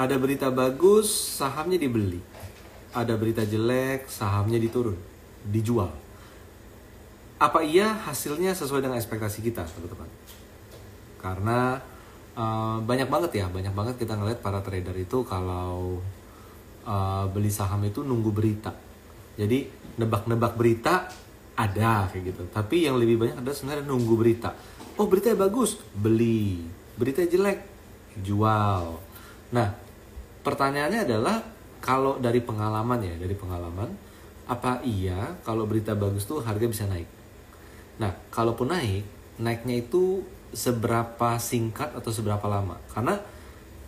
Ada berita bagus, sahamnya dibeli. Ada berita jelek, sahamnya dijual. Apa iya hasilnya sesuai dengan ekspektasi kita, teman-teman? Karena banyak banget kita ngeliat para trader itu kalau beli saham itu nunggu berita. Jadi nebak-nebak berita ada kayak gitu. Tapi yang lebih banyak adalah sebenarnya nunggu berita. Oh, berita bagus, beli. Berita jelek, jual. Nah, pertanyaannya adalah kalau dari pengalaman, apa iya kalau berita bagus tuh harga bisa naik? Nah, kalaupun naiknya itu seberapa singkat atau seberapa lama? Karena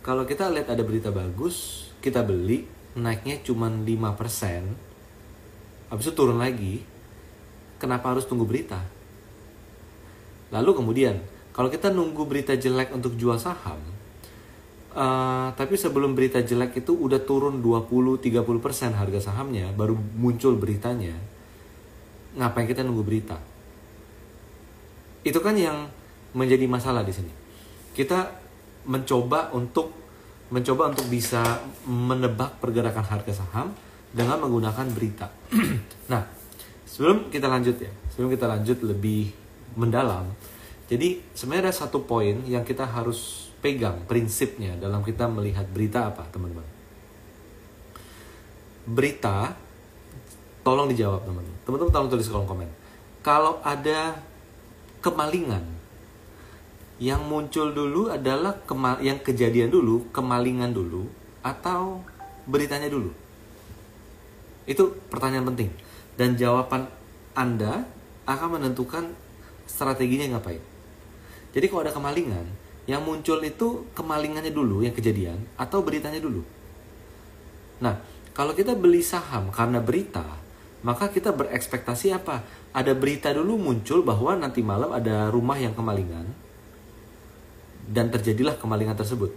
kalau kita lihat ada berita bagus, kita beli, naiknya cuma 5%, habis itu turun lagi, kenapa harus tunggu berita? Lalu kemudian, kalau kita nunggu berita jelek untuk jual saham, tapi sebelum berita jelek itu udah turun 20-30% harga sahamnya, baru muncul beritanya, ngapain kita nunggu berita? Itu kan yang menjadi masalah di sini. Kita mencoba untuk bisa menebak pergerakan harga saham dengan menggunakan berita. Nah, sebelum kita lanjut lebih mendalam, jadi sebenarnya ada satu poin yang kita harus pegang prinsipnya dalam kita melihat berita apa, teman-teman. Berita, tolong dijawab, teman-teman. Teman-teman tolong tulis kolom komen. Kalau ada kemalingan, yang muncul dulu adalah yang kejadian dulu, kemalingan dulu, atau beritanya dulu? Itu pertanyaan penting. Dan jawaban Anda akan menentukan strateginya ngapain. Jadi kalau ada kemalingan, yang muncul itu kemalingannya dulu, yang kejadian, atau beritanya dulu. Nah, kalau kita beli saham karena berita, maka kita berekspektasi apa? Ada berita dulu muncul bahwa nanti malam ada rumah yang kemalingan, dan terjadilah kemalingan tersebut.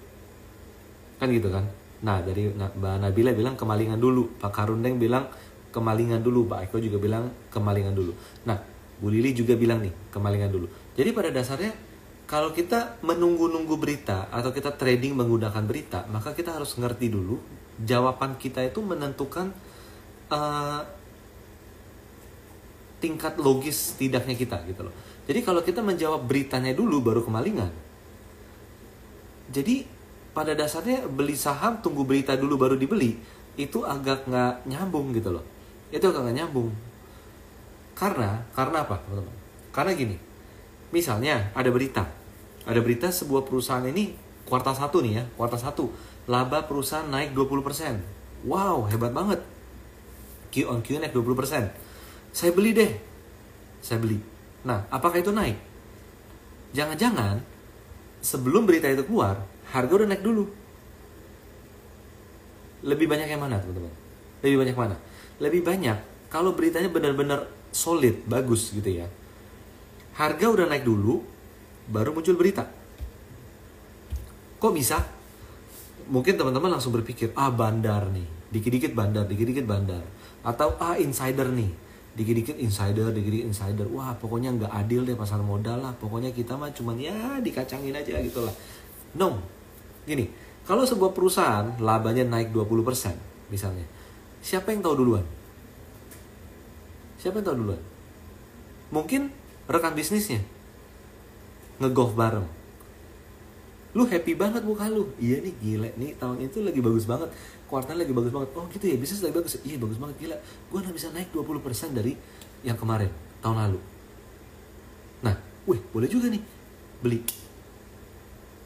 Kan gitu kan? Nah, dari Mbak Nabila bilang kemalingan dulu, Pak Karundeng bilang kemalingan dulu, Pak Eko juga bilang kemalingan dulu. Nah, Bu Lili juga bilang nih, kemalingan dulu. Jadi pada dasarnya, kalau kita menunggu-nunggu berita atau kita trading menggunakan berita, maka kita harus ngerti dulu, jawaban kita itu menentukan tingkat logis tidaknya kita gitu loh. Jadi kalau kita menjawab beritanya dulu baru kemalingan, jadi pada dasarnya beli saham tunggu berita dulu baru dibeli, itu agak nggak nyambung gitu loh. Itu agak nggak nyambung. Karena apa, teman-teman? Karena gini, misalnya ada berita sebuah perusahaan ini kuartal 1 nih ya, kuartal 1 laba perusahaan naik 20%. Wow, hebat banget. Q on Q naik 20%. Saya beli deh. Nah, apakah itu naik? Jangan-jangan sebelum berita itu keluar, harga udah naik dulu. Lebih banyak yang mana, teman-teman? Lebih banyak kalau beritanya benar-benar solid, bagus gitu ya. Harga udah naik dulu, baru muncul berita. Kok bisa? Mungkin teman-teman langsung berpikir, bandar nih, dikit-dikit bandar. Atau insider nih, dikit-dikit insider. Wah, pokoknya nggak adil deh pasar modal lah. Pokoknya kita mah cuman ya dikacangin aja gitu lah. No, gini, kalau sebuah perusahaan labanya naik 20% misalnya, siapa yang tahu duluan? Mungkin rekan bisnisnya ngegolf bareng. Lu happy banget muka lu. Iya nih, gila nih, tahun itu lagi bagus banget, kuartal lagi bagus banget. Oh gitu ya, bisnis lagi bagus. Iya bagus banget, gila, gue udah bisa naik 20% dari yang kemarin, tahun lalu. Nah, boleh juga nih beli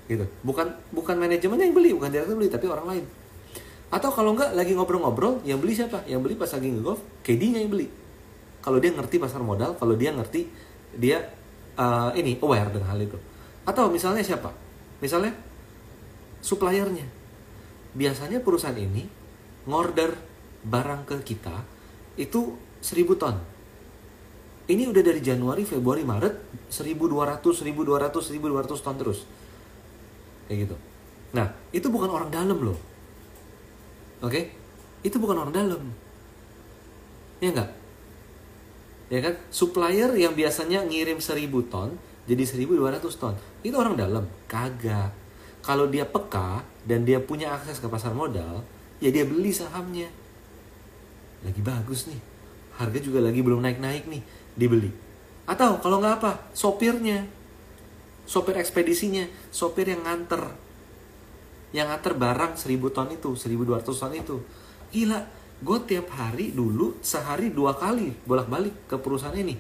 gitu. Bukan manajemennya yang beli, bukan direktur beli, tapi orang lain. Atau kalau enggak, lagi ngobrol-ngobrol, yang beli siapa? Yang beli pas lagi ngegolf, KD-nya yang beli. Kalau dia ngerti pasar modal, kalau dia ngerti, dia aware dengan hal itu. Atau misalnya siapa? Misalnya suppliernya. Biasanya perusahaan ini ngorder barang ke kita itu 1000 ton. Ini udah dari Januari, Februari, Maret 1200 ton terus. Kayak gitu. Nah, itu bukan orang dalam loh. Oke? Itu bukan orang dalam. Ya enggak? Ya kan? Supplier yang biasanya ngirim 1000 ton jadi 1200 ton. Itu orang dalam? Kagak. Kalau dia peka dan dia punya akses ke pasar modal, ya dia beli sahamnya. Lagi bagus nih, harga juga lagi belum naik-naik nih, dibeli. Atau kalau nggak apa, sopirnya, sopir ekspedisinya, sopir yang nganter barang 1000 ton itu, 1200 ton itu. Gila, gue tiap hari dulu sehari 2 kali bolak-balik ke perusahaan ini.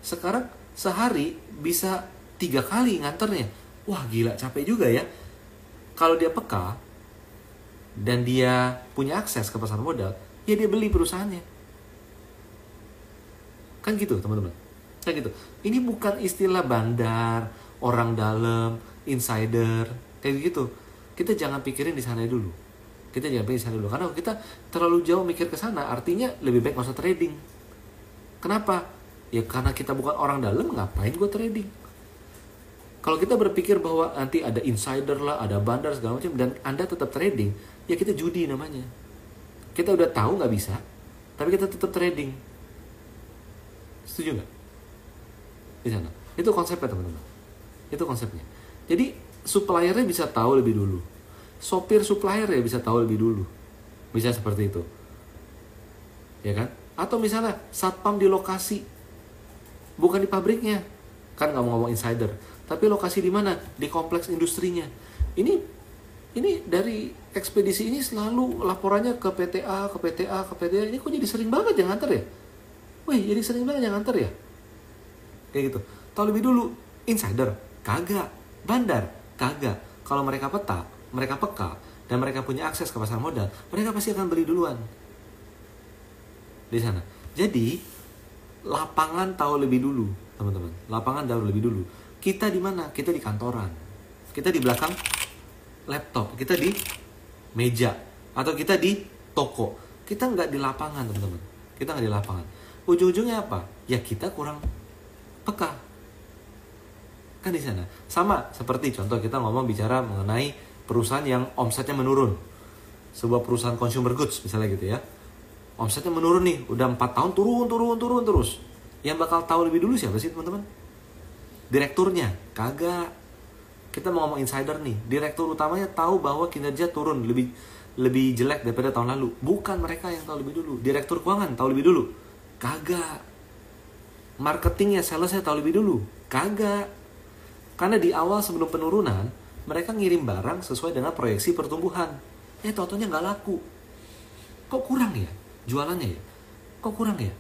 Sekarang sehari bisa 3 kali nganternya. Wah gila, capek juga ya. Kalau dia peka dan dia punya akses ke pasar modal, ya dia beli perusahaannya. Kan gitu teman-teman. Kan gitu. Ini bukan istilah bandar, orang dalam, insider, kayak gitu. Kita jangan pikirin di sana dulu. Karena kalau kita terlalu jauh mikir ke sana, artinya lebih baik nggak usah trading. Kenapa? Ya karena kita bukan orang dalam, ngapain gue trading? Kalau kita berpikir bahwa nanti ada insider lah, ada bandar segala macam, dan Anda tetap trading, ya kita judi namanya. Kita udah tahu nggak bisa, tapi kita tetap trading. Setuju nggak? Di sana. Itu konsepnya teman-teman. Itu konsepnya. Jadi suppliernya bisa tahu lebih dulu. Sopir suppliernya bisa tahu lebih dulu. Bisa seperti itu. Ya kan? Atau misalnya satpam di lokasi, bukan di pabriknya. Kan nggak mau ngomong insider. Tapi lokasi di mana? Di kompleks industrinya. Ini dari ekspedisi ini selalu laporannya ke PTA. Ini kok jadi sering banget yang nganter ya? Wih, jadi sering banget yang nganter ya? Kayak gitu. Tahu lebih dulu. Insider? Kagak. Bandar? Kagak. Kalau mereka peka, dan mereka punya akses ke pasar modal, mereka pasti akan beli duluan. Di sana. Jadi, lapangan tahu lebih dulu, teman-teman. Lapangan tahu lebih dulu. Kita di mana? Kita di kantoran. Kita di belakang laptop. Kita di meja. Atau kita di toko. Kita nggak di lapangan, teman-teman. Kita nggak di lapangan. Ujung-ujungnya apa? Ya kita kurang peka. Kan di sana. Sama seperti contoh kita bicara mengenai perusahaan yang omsetnya menurun. Sebuah perusahaan consumer goods misalnya gitu ya. Omsetnya menurun nih. Udah 4 tahun turun terus. Yang bakal tahu lebih dulu siapa sih teman-teman? Direkturnya, kagak. Kita mau ngomong insider nih. Direktur utamanya tahu bahwa kinerja turun lebih jelek daripada tahun lalu. Bukan mereka yang tahu lebih dulu. Direktur keuangan tahu lebih dulu. Kagak. Marketingnya, salesnya tahu lebih dulu. Kagak. Karena di awal sebelum penurunan, mereka ngirim barang sesuai dengan proyeksi pertumbuhan. Totonya nggak laku. Kok kurang ya? Jualannya ya? Kok kurang ya?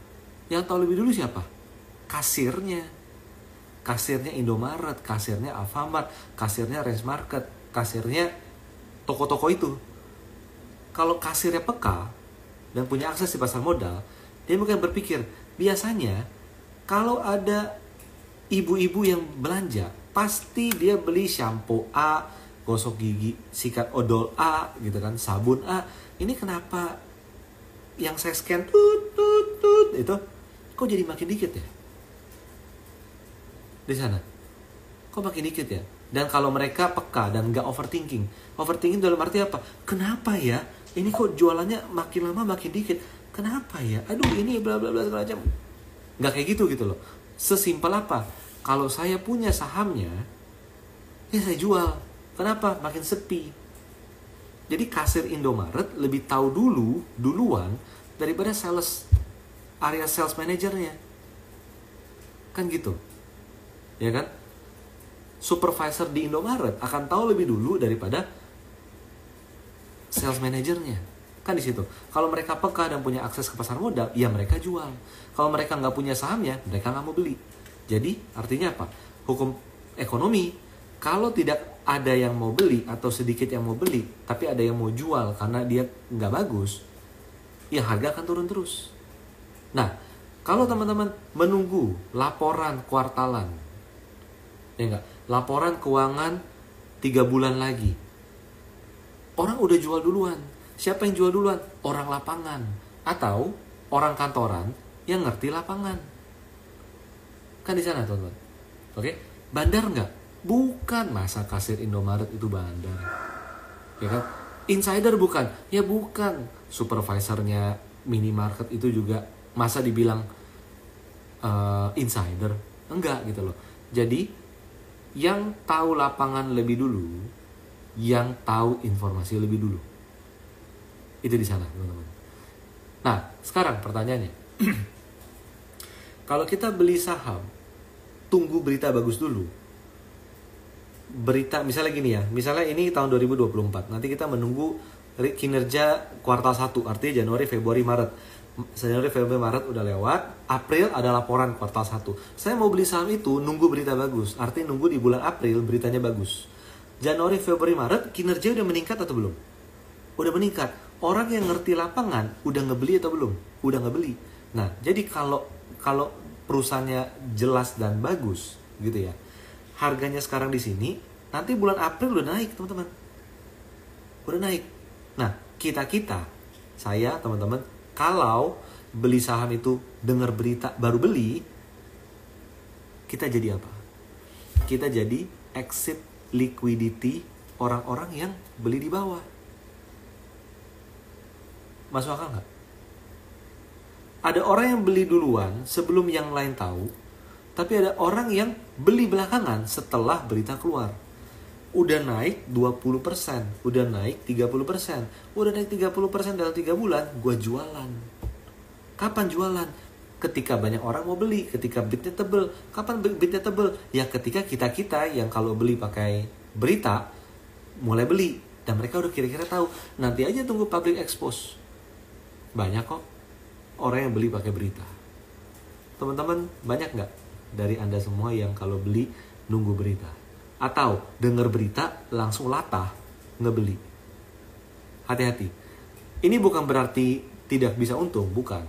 Yang tahu lebih dulu siapa? Kasirnya. Kasirnya Indomaret, kasirnya Alfamart, kasirnya Range Market, kasirnya toko-toko itu. Kalau kasirnya peka dan punya akses di pasar modal, dia mungkin berpikir, biasanya kalau ada ibu-ibu yang belanja, pasti dia beli shampoo A, gosok gigi, sikat odol A, gitu kan, sabun A. Ini kenapa yang saya scan itu kok jadi makin dikit ya? Di sana. Kok makin dikit ya? Dan kalau mereka peka dan nggak overthinking. Overthinking dalam arti apa? Kenapa ya? Ini kok jualannya makin lama makin dikit. Kenapa ya? Aduh ini bla bla bla segala macam. Nggak kayak gitu loh. Sesimpel apa? Kalau saya punya sahamnya, ya saya jual. Kenapa? Makin sepi. Jadi kasir Indomaret lebih tahu duluan daripada area sales manajernya. Kan gitu. Ya kan? Supervisor di Indomaret akan tahu lebih dulu daripada sales manajernya. Kan di situ. Kalau mereka peka dan punya akses ke pasar modal, ya mereka jual. Kalau mereka nggak punya sahamnya, mereka nggak mau beli. Jadi artinya apa? Hukum ekonomi, kalau tidak ada yang mau beli atau sedikit yang mau beli, tapi ada yang mau jual karena dia nggak bagus, ya harga akan turun terus. Nah, kalau teman-teman menunggu laporan kuartalan, ya enggak, laporan keuangan 3 bulan lagi, orang udah jual duluan. Siapa yang jual duluan? Orang lapangan atau orang kantoran yang ngerti lapangan. Kan di sana teman-teman. Oke, bandar enggak? Bukan. Masa kasir Indomaret itu bandar? Ya kan? Insider bukan? Ya bukan. Supervisornya minimarket itu juga masa dibilang insider? Enggak gitu loh. Jadi yang tahu lapangan lebih dulu yang tahu informasi lebih dulu. Itu di sana, teman-teman. Nah, sekarang pertanyaannya. Kalau kita beli saham, tunggu berita bagus dulu. Berita, misalnya gini ya, misalnya ini tahun 2024, nanti kita menunggu kinerja kuartal 1, artinya Januari, Februari, Maret. Januari, Februari, Maret udah lewat, April ada laporan kuartal 1. Saya mau beli saham itu, nunggu berita bagus, artinya nunggu di bulan April beritanya bagus. Januari, Februari, Maret, kinerja udah meningkat atau belum? Udah meningkat. Orang yang ngerti lapangan, udah ngebeli atau belum? Udah ngebeli. Nah, jadi kalau perusahaannya jelas dan bagus, gitu ya, harganya sekarang di sini, nanti bulan April udah naik, teman-teman. Udah naik. Nah, saya, teman-teman, kalau beli saham itu dengar berita baru beli, kita jadi apa? Kita jadi exit liquidity orang-orang yang beli di bawah. Masuk akal nggak? Ada orang yang beli duluan sebelum yang lain tahu, tapi ada orang yang beli belakangan setelah berita keluar. Udah naik 20%, udah naik 30%, udah naik 30% dalam 3 bulan, gue jualan. Kapan jualan? Ketika banyak orang mau beli, ketika bidnya tebel. Kapan bidnya tebel? Ya ketika kita yang kalau beli pakai berita, mulai beli. Dan mereka udah kira-kira tahu, nanti aja tunggu public expose. Banyak kok orang yang beli pakai berita. Teman-teman, banyak nggak dari Anda semua yang kalau beli nunggu berita? Atau dengar berita langsung latah ngebeli? Hati-hati. Ini bukan berarti tidak bisa untung, bukan.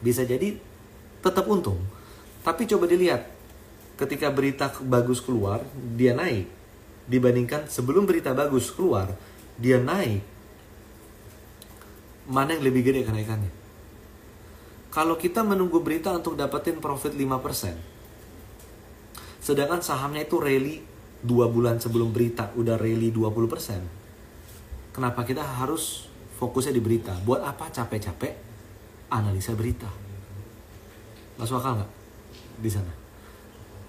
Bisa jadi tetap untung. Tapi coba dilihat, ketika berita bagus keluar, dia naik. Dibandingkan sebelum berita bagus keluar, dia naik. Mana yang lebih gede kenaikannya? Kalau kita menunggu berita untuk dapetin profit 5%, sedangkan sahamnya itu rally 2 bulan sebelum berita udah rally 20%, kenapa kita harus fokusnya di berita? Buat apa capek-capek analisa berita? Masuk akal nggak di sana?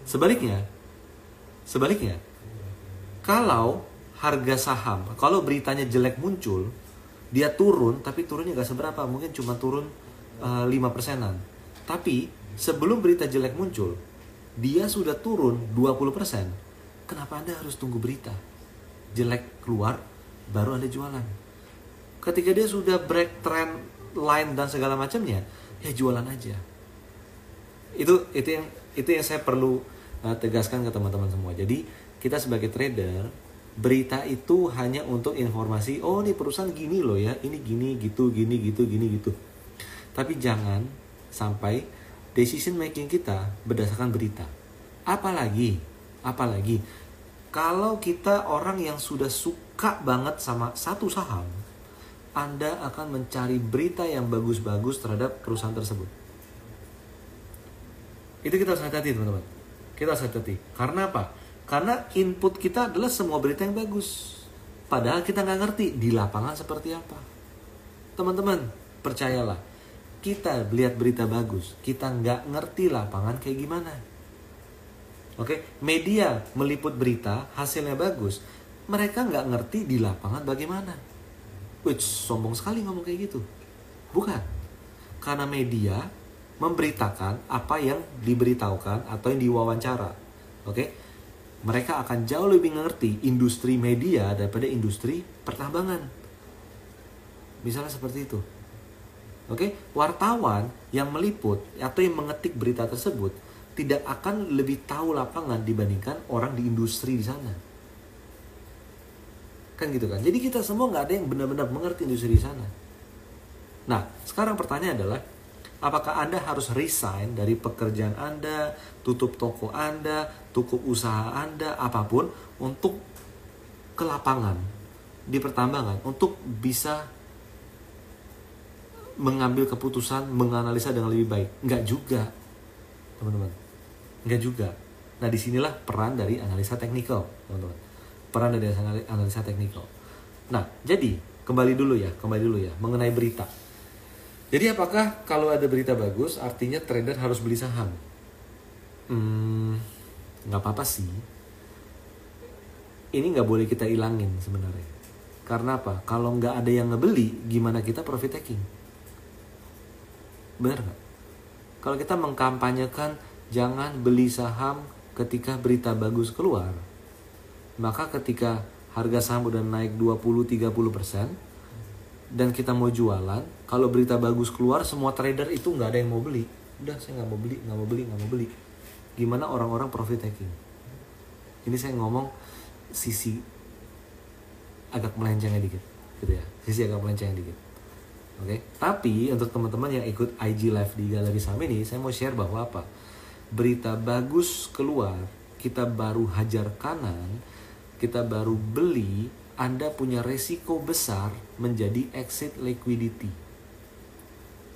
Sebaliknya, kalau harga saham, kalau beritanya jelek muncul, dia turun, tapi turunnya nggak seberapa, mungkin cuma turun 5%-an. Tapi sebelum berita jelek muncul, dia sudah turun 20%. Kenapa Anda harus tunggu berita jelek keluar baru Anda jualan? Ketika dia sudah break trend line dan segala macamnya, ya jualan aja. Itu yang saya perlu tegaskan ke teman-teman semua. Jadi kita sebagai trader, berita itu hanya untuk informasi. Oh, ini perusahaan gini loh ya, ini gini gitu. Tapi jangan sampai decision making kita berdasarkan berita. Apalagi kalau kita orang yang sudah suka banget sama satu saham, Anda akan mencari berita yang bagus-bagus terhadap perusahaan tersebut. Itu kita harus hati-hati, teman-teman. Kita harus hati-hati. Karena apa? Karena input kita adalah semua berita yang bagus. Padahal kita nggak ngerti di lapangan seperti apa. Teman-teman, percayalah. Kita lihat berita bagus, kita nggak ngerti lapangan kayak gimana. Oke, media meliput berita, hasilnya bagus. Mereka nggak ngerti di lapangan bagaimana. Wih, sombong sekali ngomong kayak gitu. Bukan. Karena media memberitakan apa yang diberitahukan atau yang diwawancara. Oke, mereka akan jauh lebih ngerti industri media daripada industri pertambangan. Misalnya seperti itu. Oke, wartawan yang meliput atau yang mengetik berita tersebut tidak akan lebih tahu lapangan dibandingkan orang di industri di sana. Kan gitu kan? Jadi kita semua nggak ada yang benar-benar mengerti industri di sana. Nah, sekarang pertanyaan adalah, apakah Anda harus resign dari pekerjaan Anda, tutup toko Anda, tutup usaha Anda, apapun, untuk ke lapangan, di pertambangan, untuk bisa mengambil keputusan, menganalisa dengan lebih baik? Enggak juga, teman-teman. Enggak juga. Nah, disinilah peran dari analisa teknikal, teman-teman. Peran dari analisa teknikal. Nah, jadi kembali dulu ya, mengenai berita. Jadi apakah kalau ada berita bagus, artinya trader harus beli saham? Nggak apa-apa sih. ini nggak boleh kita ilangin sebenarnya. Karena apa? Kalau nggak ada yang ngebeli, gimana kita profit taking? Benar nggak? Kalau kita mengkampanyekan jangan beli saham ketika berita bagus keluar, maka ketika harga saham udah naik 20-30% dan kita mau jualan, kalau berita bagus keluar, semua trader itu nggak ada yang mau beli. Udah, saya nggak mau beli. Gimana orang-orang profit taking? Ini saya ngomong sisi agak melencengnya dikit, gitu ya. Sisi agak melencengnya dikit. Oke. Tapi untuk teman-teman yang ikut IG Live di Galeri Saham ini, saya mau share bahwa apa? Berita bagus keluar, kita baru hajar kanan, kita baru beli, Anda punya resiko besar menjadi exit liquidity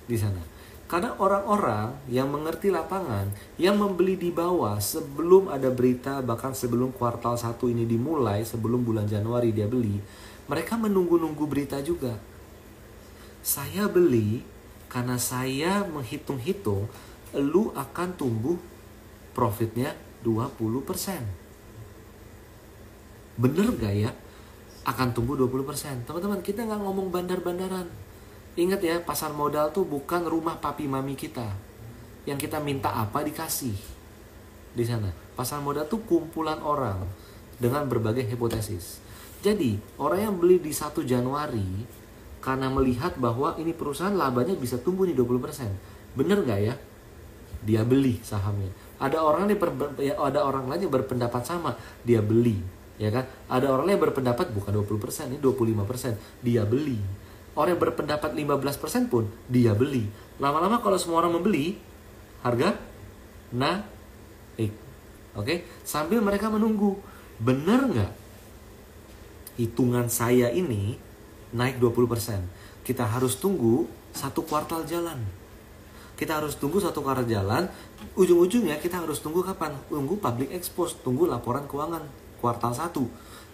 di sana. Karena orang-orang yang mengerti lapangan, yang membeli di bawah sebelum ada berita, bahkan sebelum kuartal 1 ini dimulai, sebelum bulan Januari dia beli, mereka menunggu-nunggu berita juga. Saya beli karena saya menghitung-hitung lu akan tumbuh profitnya 20%. Bener gak ya? Akan tumbuh 20%. Teman-teman, kita gak ngomong bandar-bandaran. Ingat ya, pasar modal tuh bukan rumah papi mami kita. Yang kita minta apa dikasih di sana. Pasar modal tuh kumpulan orang dengan berbagai hipotesis. Jadi, orang yang beli di 1 Januari karena melihat bahwa ini perusahaan labanya bisa tumbuh nih 20%. Bener gak ya? Dia beli sahamnya. Ada orang lain yang berpendapat sama, dia beli, ya kan? Ada orang lain yang berpendapat bukan 20%, ini 25%, dia beli. Orang yang berpendapat 15% pun dia beli. Lama-lama kalau semua orang membeli, harga naik. Oke? Sambil mereka menunggu. Bener nggak? Hitungan saya ini naik 20%. Kita harus tunggu 1 kuartal jalan. Kita harus tunggu 1 kuartal jalan. Ujung-ujungnya kita harus tunggu kapan? Tunggu public expose, tunggu laporan keuangan kuartal 1.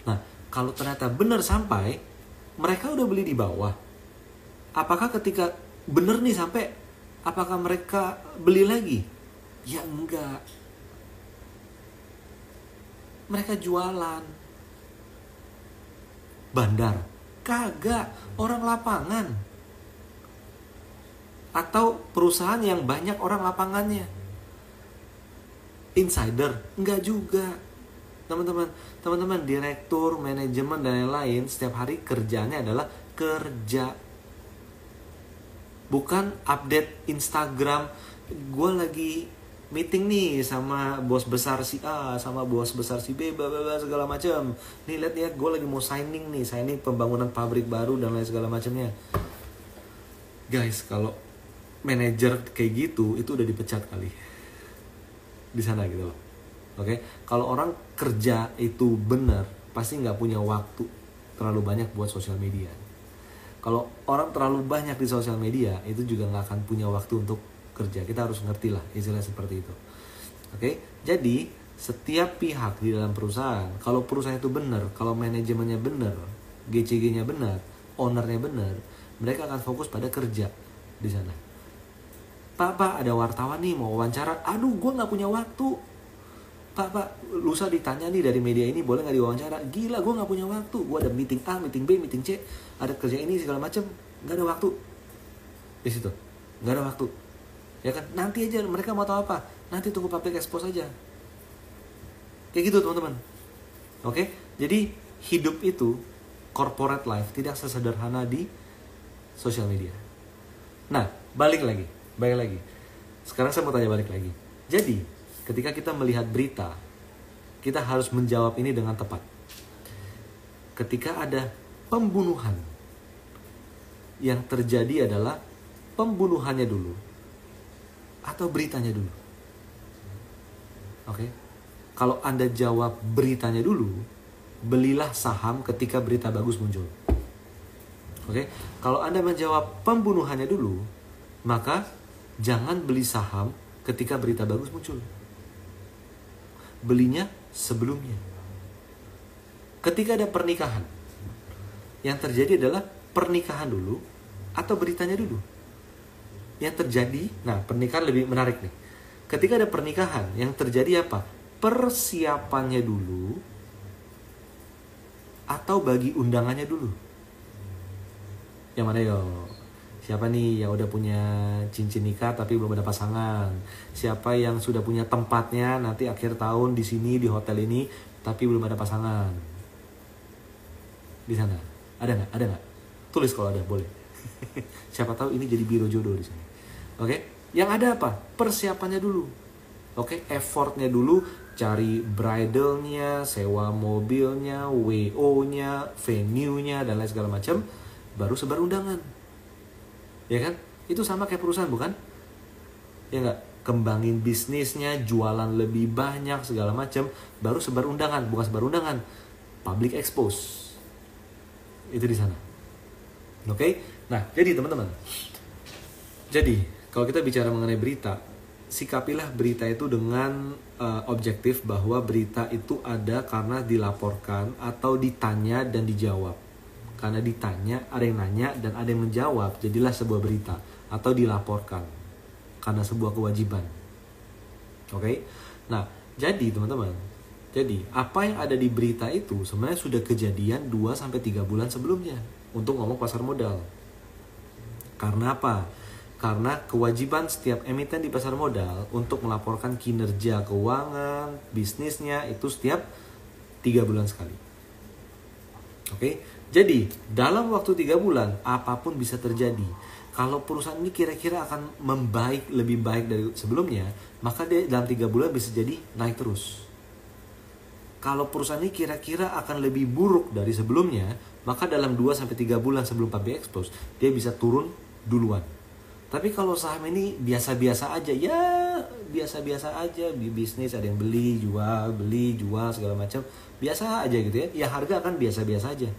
Nah, kalau ternyata benar sampai, mereka udah beli di bawah. Apakah ketika benar nih sampai, apakah mereka beli lagi? Ya enggak. Mereka jualan. Bandar? Kagak. Orang lapangan. Atau perusahaan yang banyak orang lapangannya. Insider? Enggak juga. Teman-teman, direktur, manajemen, dan lain-lain setiap hari kerjanya adalah kerja. Bukan update Instagram, gue lagi meeting nih sama bos besar si A, sama bos besar si B, segala macam. Nih lihat, gue lagi mau signing pembangunan pabrik baru dan lain segala macamnya. Guys, kalau manajer kayak gitu, itu udah dipecat kali di sana gitu loh. Oke, kalau orang kerja itu benar, pasti nggak punya waktu terlalu banyak buat sosial media. Kalau orang terlalu banyak di sosial media, itu juga nggak akan punya waktu untuk kerja. Kita harus ngerti lah istilah seperti itu. Oke, jadi setiap pihak di dalam perusahaan, kalau perusahaan itu benar, kalau manajemennya benar, GCG-nya benar, ownernya benar, mereka akan fokus pada kerja di sana. Pak, ada wartawan nih mau wawancara. Aduh, gue nggak punya waktu. Pak, lusa ditanya nih dari media ini, boleh nggak diwawancara? Gila, gue nggak punya waktu. Gue ada meeting A, meeting B, meeting C, ada kerja ini segala macem, nggak ada waktu. Di situ, nggak ada waktu. Ya kan? Nanti aja mereka mau tahu apa? Nanti tunggu public expose aja. Kayak gitu teman-teman. Oke? Jadi hidup itu corporate life tidak sesederhana di sosial media. Nah, balik lagi. Sekarang saya mau tanya balik lagi. Jadi ketika kita melihat berita, kita harus menjawab ini dengan tepat. Ketika ada pembunuhan, yang terjadi adalah pembunuhannya dulu atau beritanya dulu. Oke? Kalau Anda jawab beritanya dulu, belilah saham ketika berita bagus muncul. Oke? Kalau Anda menjawab pembunuhannya dulu, maka jangan beli saham ketika berita bagus muncul. Belinya sebelumnya. Ketika ada pernikahan, yang terjadi adalah pernikahan dulu atau beritanya dulu. Yang terjadi, nah pernikahan lebih menarik nih. Ketika ada pernikahan, yang terjadi apa? Persiapannya dulu atau bagi undangannya dulu? Yang mana yo? Siapa nih yang udah punya cincin nikah tapi belum ada pasangan? Siapa yang sudah punya tempatnya nanti akhir tahun di sini di hotel ini tapi belum ada pasangan? Di sana ada nggak? Ada nggak? Tulis kalau ada, boleh. Siapa tahu ini jadi biro jodoh di sini. Oke? Yang ada apa? Persiapannya dulu. Oke? Effortnya dulu, cari bridalnya, sewa mobilnya, WO-nya, venue-nya dan lain segala macam, baru sebar undangan. Ya kan? Itu sama kayak perusahaan, bukan? Ya nggak? Kembangin bisnisnya, jualan lebih banyak, segala macam, baru sebar undangan. Bukan sebar undangan, public expose. Itu di sana. Oke? Nah, jadi teman-teman. Jadi, kalau kita bicara mengenai berita, sikapilah berita itu dengan objektif bahwa berita itu ada karena dilaporkan atau ditanya dan dijawab. Karena ditanya, ada yang nanya dan ada yang menjawab, jadilah sebuah berita atau dilaporkan karena sebuah kewajiban. Oke? Nah, jadi teman-teman, jadi apa yang ada di berita itu sebenarnya sudah kejadian 2-3 bulan sebelumnya untuk ngomong pasar modal. Karena apa? Karena kewajiban setiap emiten di pasar modal untuk melaporkan kinerja keuangan, bisnisnya itu setiap 3 bulan sekali. Oke? Jadi, dalam waktu 3 bulan, apapun bisa terjadi. Kalau perusahaan ini kira-kira akan membaik, lebih baik dari sebelumnya, maka dia dalam 3 bulan bisa jadi naik terus. Kalau perusahaan ini kira-kira akan lebih buruk dari sebelumnya, maka dalam 2-3 bulan sebelum public expose, dia bisa turun duluan. Tapi kalau saham ini biasa-biasa aja, ya biasa-biasa aja, di bisnis ada yang beli, jual, segala macam, biasa aja gitu ya. Ya harga akan biasa-biasa aja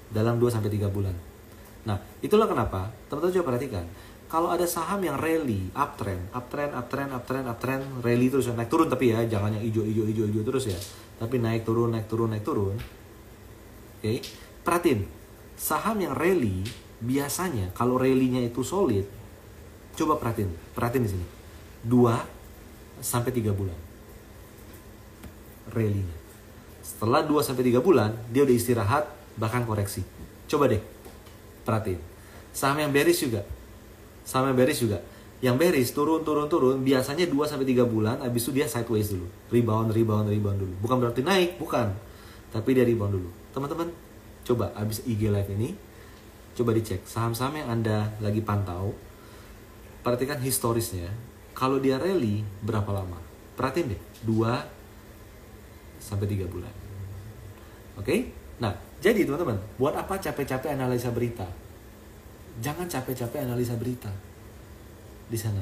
dalam 2-3 bulan. Nah, itulah kenapa teman-teman coba perhatikan. Kalau ada saham yang rally, uptrend, rally terus, naik turun tapi ya, jangan yang hijau terus ya. Tapi naik turun. Oke, perhatiin. Saham yang rally biasanya kalau rally-nya itu solid, coba perhatiin di sini. 2-3 bulan. Rally-nya. Setelah 2-3 bulan, dia udah istirahat, bahkan koreksi. Coba deh perhatiin. Saham yang bearish juga. Yang bearish turun, biasanya 2-3 bulan, habis itu dia sideways dulu. Rebound dulu. Bukan berarti naik, bukan. Tapi dia rebound dulu. Teman-teman, coba habis IG Live ini, coba dicek saham-saham yang Anda lagi pantau. Perhatikan historisnya. Kalau dia rally, berapa lama? Perhatiin deh, 2-3 bulan. Oke? Nah, jadi teman-teman, buat apa capek-capek analisa berita? Jangan capek-capek analisa berita di sana.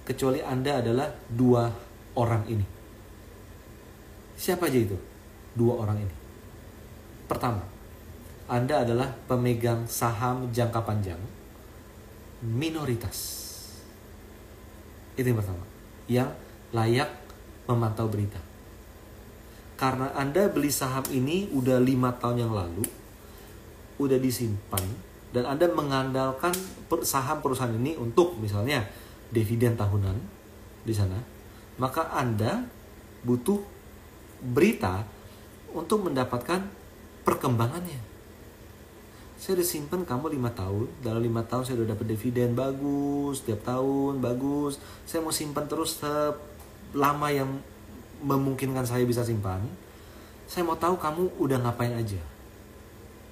Kecuali Anda adalah 2 orang ini. Siapa aja itu? 2 orang ini. Pertama, Anda adalah pemegang saham jangka panjang minoritas. Itu yang pertama. Yang layak memantau berita. Karena Anda beli saham ini udah 5 tahun yang lalu, udah disimpan, dan Anda mengandalkan saham perusahaan ini untuk misalnya dividen tahunan di sana, maka Anda butuh berita untuk mendapatkan perkembangannya. Saya udah simpan kamu 5 tahun, dalam 5 tahun saya udah dapat dividen bagus, setiap tahun bagus, saya mau simpan terus selama yang memungkinkan saya bisa simpan. Saya mau tahu kamu udah ngapain aja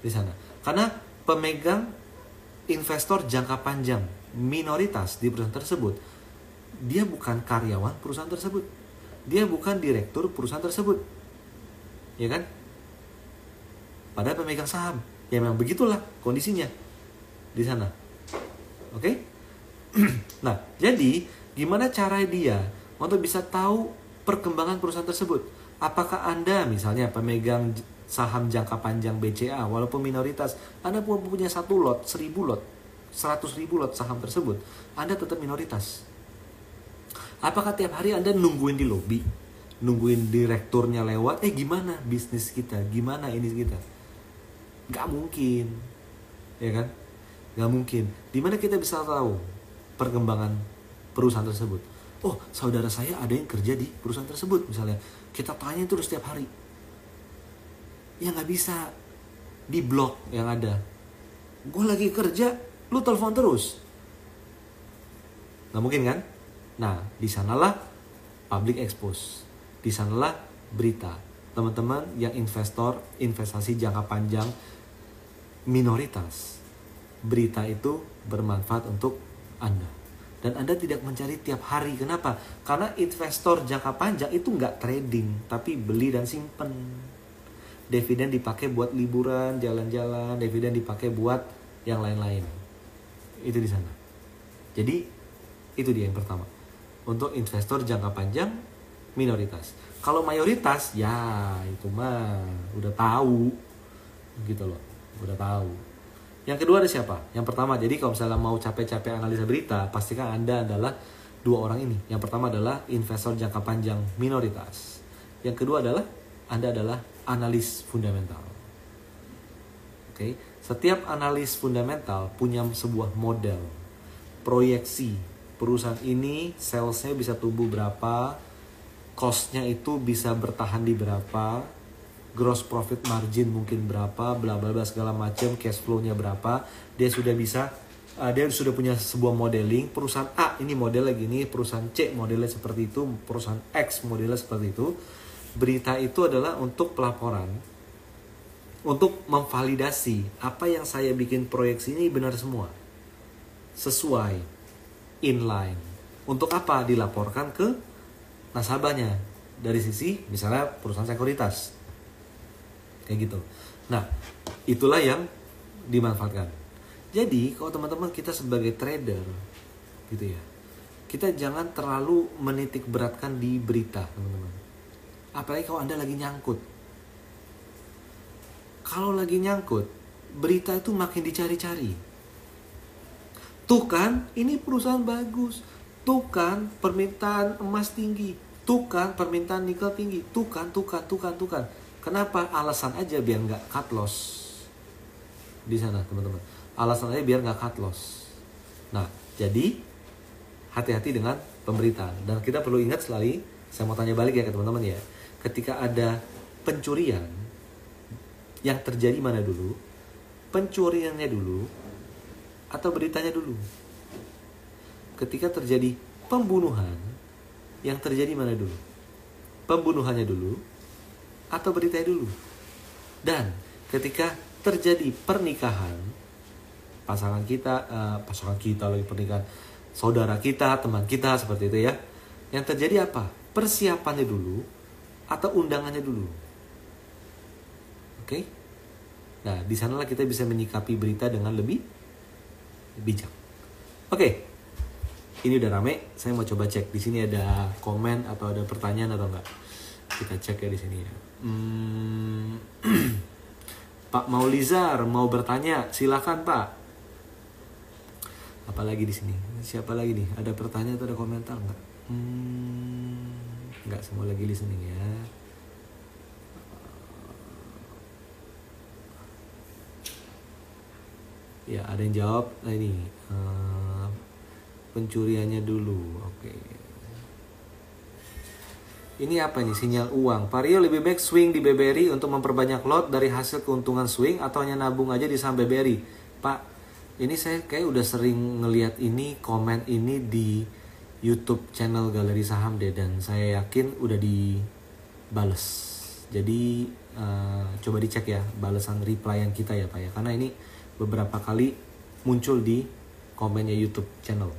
di sana. Karena pemegang investor jangka panjang minoritas di perusahaan tersebut, dia bukan karyawan perusahaan tersebut, dia bukan direktur perusahaan tersebut, ya kan? Padahal pemegang saham, ya memang begitulah kondisinya di sana. Oke? Nah, jadi gimana cara dia untuk bisa tahu perkembangan perusahaan tersebut? Apakah Anda misalnya pemegang saham jangka panjang BCA, walaupun minoritas, Anda punya 1 lot, 1000 lot, 100.000 lot saham tersebut, Anda tetap minoritas. Apakah tiap hari Anda nungguin di lobi, nungguin direkturnya lewat, gimana bisnis kita, gimana ini kita? Gak mungkin, ya kan? Gak mungkin. Dimana kita bisa tahu perkembangan perusahaan tersebut? Oh, saudara saya ada yang kerja di perusahaan tersebut misalnya. Kita tanya terus setiap hari. Ya nggak bisa. di blog yang ada. Gue lagi kerja, lu telepon terus. Nggak mungkin kan? Nah, di sanalah public expose. Di sanalah berita. Teman-teman yang investor, investasi jangka panjang, minoritas, berita itu bermanfaat untuk Anda. Dan Anda tidak mencari tiap hari. Kenapa? Karena investor jangka panjang itu nggak trading, tapi beli dan simpen. Dividen dipakai buat liburan, jalan-jalan. Dividen dipakai buat yang lain-lain. Itu di sana. Jadi itu dia yang pertama. Untuk investor jangka panjang, minoritas. Kalau mayoritas, ya itu mah udah tahu, gitu loh, udah tahu. Yang kedua ada siapa? Yang pertama, jadi kalau misalnya mau capek-capek analisa berita, pastikan Anda adalah dua orang ini. Yang pertama adalah investor jangka panjang minoritas. Yang kedua adalah Anda adalah analis fundamental. Oke, setiap analis fundamental punya sebuah model, proyeksi perusahaan ini salesnya bisa tumbuh berapa, cost-nya itu bisa bertahan di berapa, gross profit margin mungkin berapa, bla bla bla segala macam, cash flow-nya berapa. Dia sudah punya sebuah modeling. Perusahaan A ini modelnya gini, perusahaan C modelnya seperti itu, perusahaan X modelnya seperti itu. Berita itu adalah untuk pelaporan, untuk memvalidasi apa yang saya bikin proyeksi ini benar semua, sesuai, inline. Untuk apa? Dilaporkan ke nasabahnya dari sisi misalnya perusahaan sekuritas kayak gitu. Nah, itulah yang dimanfaatkan. Jadi kalau teman-teman kita sebagai trader gitu ya, kita jangan terlalu menitik beratkan di berita, teman-teman. Apalagi kalau Anda lagi nyangkut. Kalau lagi nyangkut, berita itu makin dicari-cari. Tuh kan, ini perusahaan bagus. Tuh kan, permintaan emas tinggi. Tuh kan, permintaan nikel tinggi. Tuh kan. Kenapa? Alasan aja biar nggak cut loss. Di sana, teman-teman. Alasan aja biar nggak cut loss. Nah, jadi hati-hati dengan pemberitaan. Dan kita perlu ingat selalu, saya mau tanya balik ya ke teman-teman ya. Ketika ada pencurian, yang terjadi mana dulu? Pencuriannya dulu atau beritanya dulu? Ketika terjadi pembunuhan, yang terjadi mana dulu? Pembunuhannya dulu atau beritanya dulu? Dan ketika terjadi pernikahan, pasangan kita lagi pernikahan, saudara kita, teman kita seperti itu ya. Yang terjadi apa? Persiapannya dulu atau undangannya dulu? Oke? Nah, di sanalah kita bisa menyikapi berita dengan lebih bijak. Oke. Ini udah rame, saya mau coba cek di sini ada komen atau ada pertanyaan atau enggak. Kita cek ya di sini ya. Pak Maulizar mau bertanya, silakan Pak. Apalagi di sini? Siapa lagi nih? Ada pertanyaan atau ada komentar enggak? Enggak, semua lagi listening ya. Ya, ada yang jawab. Nah ini pencuriannya dulu. Oke. Ini apa nih? Sinyal uang. Pak Rio, lebih baik swing di BBRI untuk memperbanyak lot dari hasil keuntungan swing atau hanya nabung aja di saham BBRI? Pak, ini saya kayak udah sering ngelihat ini, komen ini di YouTube channel Galeri Saham deh, dan saya yakin udah dibales. Jadi coba dicek ya balasan replyan kita ya Pak ya, karena ini beberapa kali muncul di komennya YouTube channel.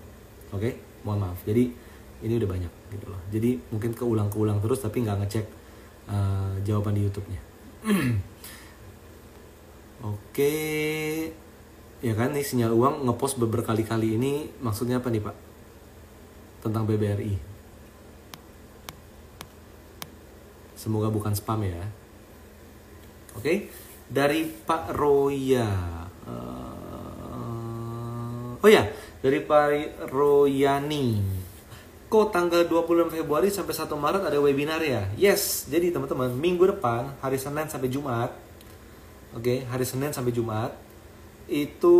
Oke, mohon maaf. Jadi ini udah banyak gitu loh. Jadi mungkin keulang terus tapi nggak ngecek jawaban di YouTube-nya. Oke, ya kan nih sinyal uang ngepost berkali-kali ini maksudnya apa nih Pak? Tentang BBRI. Semoga bukan spam ya. Oke, dari Pak Roya. Oh ya, dari Pak Royani. Kok tanggal 26 Februari sampai 1 Maret ada webinar ya? Yes, jadi teman-teman, minggu depan, hari Senin sampai Jumat. Oke, hari Senin sampai Jumat. Itu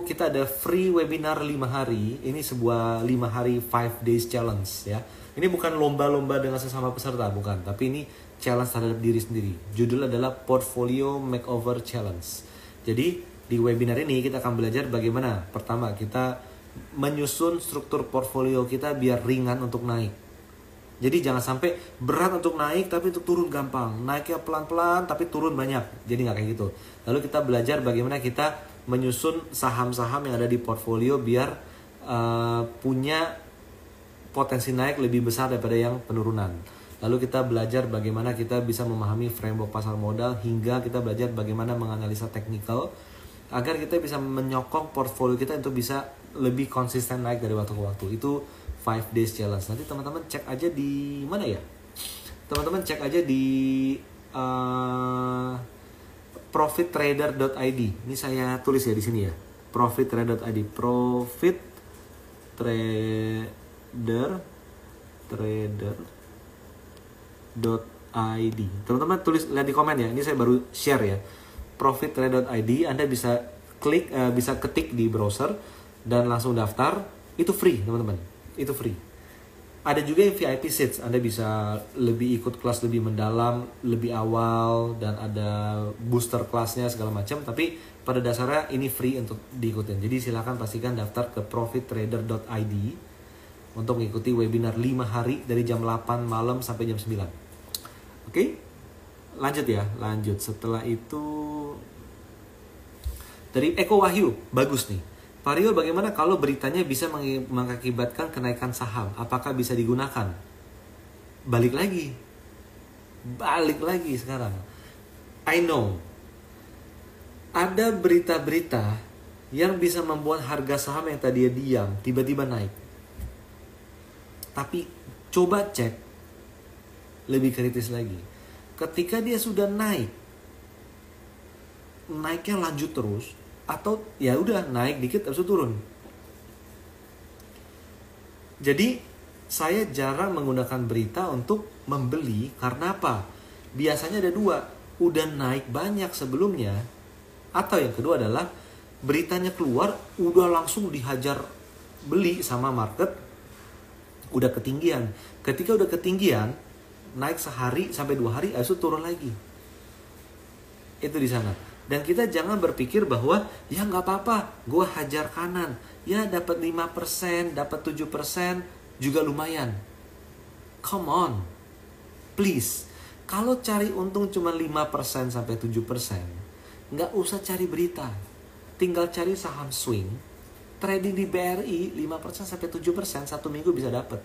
kita ada free webinar 5 hari. Ini sebuah 5 hari 5 days challenge ya. Ini bukan lomba-lomba dengan sesama peserta, bukan. Tapi ini challenge terhadap diri sendiri. Judul adalah Portfolio Makeover Challenge. Jadi di webinar ini kita akan belajar bagaimana pertama kita menyusun struktur portfolio kita biar ringan untuk naik. Jadi jangan sampai berat untuk naik tapi untuk turun gampang. Naiknya pelan-pelan tapi turun banyak. Jadi nggak kayak gitu. Lalu kita belajar bagaimana kita menyusun saham-saham yang ada di portfolio biar punya potensi naik lebih besar daripada yang penurunan. Lalu kita belajar bagaimana kita bisa memahami framework pasar modal hingga kita belajar bagaimana menganalisa teknikal agar kita bisa menyokong portfolio kita untuk bisa lebih konsisten naik dari waktu ke waktu. Itu 5 days challenge. Nanti teman-teman cek aja di mana ya? Teman-teman cek aja di profittrader.id. Ini saya tulis ya di sini ya. Profittrader.id. Profittrader.id. Teman-teman tulis, lihat di komen ya. Ini saya baru share ya. Profittrader.id. Anda bisa klik, bisa ketik di browser dan langsung daftar. Itu free teman-teman. Itu free. Ada juga yang VIP seats, Anda bisa lebih ikut kelas lebih mendalam, lebih awal, dan ada booster kelasnya segala macam. Tapi pada dasarnya ini free untuk diikutin. Jadi silakan pastikan daftar ke profittrader.id untuk mengikuti webinar 5 hari dari jam 8 malam sampai jam 9. Oke? Lanjut ya, lanjut. Setelah itu dari Eko Wahyu, bagus nih. Pak Rio, bagaimana kalau beritanya bisa mengakibatkan kenaikan saham? Apakah bisa digunakan? Balik lagi sekarang. I know. Ada berita-berita yang bisa membuat harga saham yang tadinya diam, tiba-tiba naik. Tapi coba cek lebih kritis lagi. Ketika dia sudah naik, naiknya lanjut terus, atau ya udah naik dikit habis itu turun. Jadi saya jarang menggunakan berita untuk membeli karena apa? Biasanya ada dua, udah naik banyak sebelumnya, atau yang kedua adalah beritanya keluar udah langsung dihajar beli sama market, udah ketinggian. Ketika udah ketinggian, naik sehari sampai 2 hari habis itu turun lagi. Itu di sana. Dan kita jangan berpikir bahwa ya nggak apa-apa, gue hajar kanan, ya dapat 5%, dapat 7% juga lumayan. Come on, please. Kalau cari untung cuma 5% sampai 7%, nggak usah cari berita. Tinggal cari saham swing, trading di BRI 5% sampai 7%, 1 minggu bisa dapat.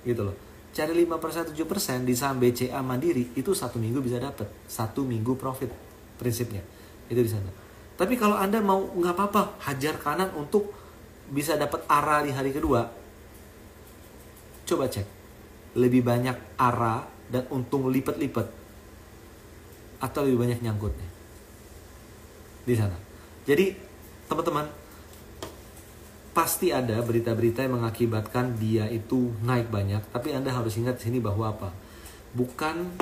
Gitu loh. Cari 5% 7% di saham BCA Mandiri, itu 1 minggu bisa dapat. 1 minggu profit. Prinsipnya itu di sana. Tapi kalau Anda mau nggak apa-apa hajar kanan untuk bisa dapat ARA di hari kedua, coba cek lebih banyak ARA dan untung lipat-lipat atau lebih banyak nyangkutnya di sana. Jadi teman-teman, pasti ada berita-berita yang mengakibatkan dia itu naik banyak, tapi Anda harus ingat di sini bahwa apa? Bukan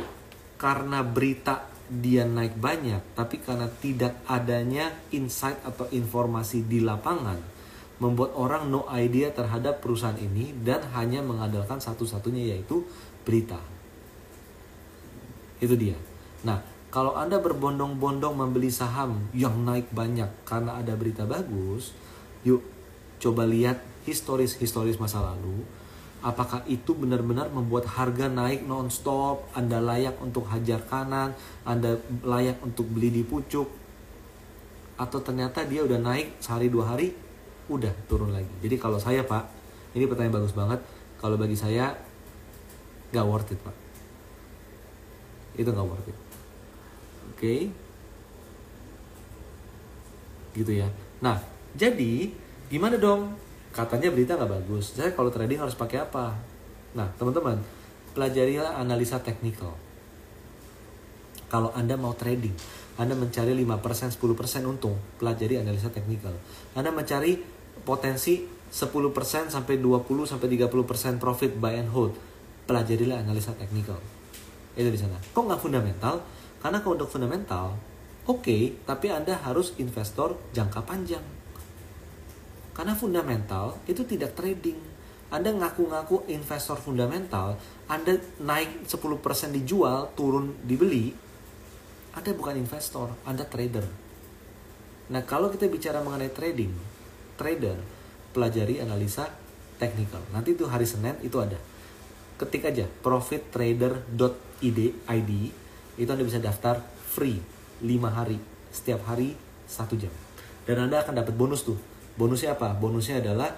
karena berita dia naik banyak, tapi karena tidak adanya insight atau informasi di lapangan membuat orang no idea terhadap perusahaan ini dan hanya mengandalkan satu-satunya yaitu berita. Itu dia. Nah, kalau Anda berbondong-bondong membeli saham yang naik banyak karena ada berita bagus, yuk coba lihat historis masa lalu. Apakah itu benar-benar membuat harga naik non-stop, Anda layak untuk hajar kanan, Anda layak untuk beli di pucuk, atau ternyata dia udah naik sehari 2 hari, udah turun lagi. Jadi kalau saya Pak, ini pertanyaan bagus banget, kalau bagi saya gak worth it Pak. Itu gak worth it. Oke. Gitu ya. Nah, jadi gimana dong? Katanya berita nggak bagus. Saya kalau trading harus pakai apa? Nah, teman-teman, pelajarilah analisa teknikal. Kalau Anda mau trading, Anda mencari 5%, 10% untung, pelajari analisa teknikal. Anda mencari potensi 10% sampai 20 sampai 30% profit buy and hold, pelajarilah analisa teknikal. Itu di sana. Kok nggak fundamental? Karena kalau untuk fundamental, oke, tapi Anda harus investor jangka panjang. Karena fundamental itu tidak trading. Anda ngaku-ngaku investor fundamental, Anda naik 10% dijual, turun dibeli, Anda bukan investor, Anda trader. Nah, kalau kita bicara mengenai trading, trader, pelajari analisa teknikal. Nanti itu hari Senin itu ada. Ketik aja profittrader.id, itu Anda bisa daftar free 5 hari, setiap hari 1 jam. Dan Anda akan dapat bonus tuh. Bonusnya apa? Bonusnya adalah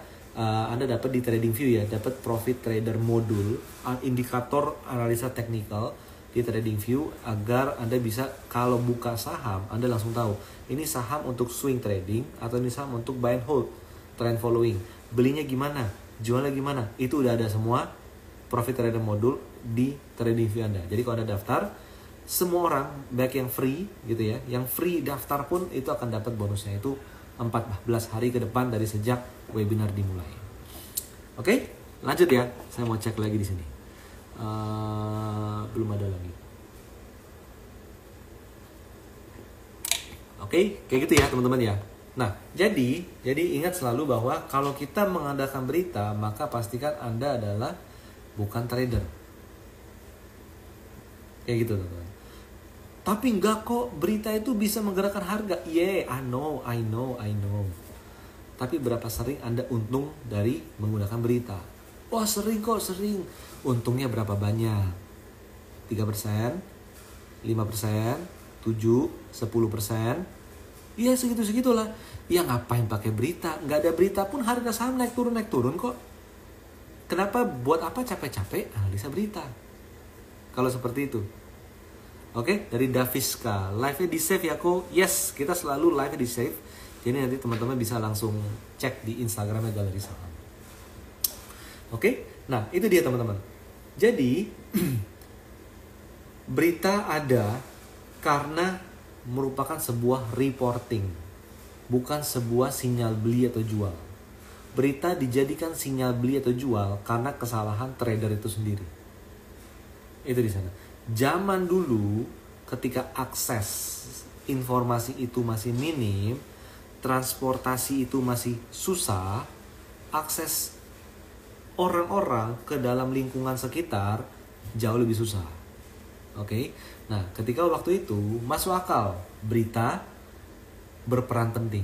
Anda dapat di TradingView ya, dapat Profit Trader modul, indikator analisa teknikal di TradingView, agar Anda bisa kalau buka saham, Anda langsung tahu ini saham untuk swing trading atau ini saham untuk buy and hold, trend following. Belinya gimana? Jualnya gimana? Itu udah ada semua Profit Trader modul di TradingView Anda. Jadi kalau Anda daftar, semua orang, baik yang free gitu ya, yang free daftar pun itu akan dapat bonusnya itu 14 hari ke depan dari sejak webinar dimulai. Oke, lanjut ya. Saya mau cek lagi di sini. Belum ada lagi. Oke, kayak gitu ya teman-teman ya. Nah, jadi ingat selalu bahwa kalau kita mengandalkan berita, maka pastikan Anda adalah bukan trader. Kayak gitu teman-teman. Tapi enggak kok, berita itu bisa menggerakkan harga. Yeah, I know. Tapi berapa sering Anda untung dari menggunakan berita? Wah, sering kok, sering. Untungnya berapa banyak? 3%, 5%, 7, 10%. Iya, segitu-segitulah. Ya ngapain pakai berita? Nggak ada berita pun harga saham naik turun kok. Kenapa? Buat apa capek-capek analisa berita? Kalau seperti itu. Oke, dari Daviska, live-nya di save ya kok. Yes, kita selalu live di save. Jadi nanti teman-teman bisa langsung cek di Instagramnya Galeri Saham. Oke, nah itu dia teman-teman. Jadi berita ada karena merupakan sebuah reporting, bukan sebuah sinyal beli atau jual. Berita dijadikan sinyal beli atau jual karena kesalahan trader itu sendiri. Itu di sana. Zaman dulu ketika akses informasi itu masih minim, transportasi itu masih susah, akses orang-orang ke dalam lingkungan sekitar jauh lebih susah. Oke. Nah, ketika waktu itu masuk akal berita berperan penting.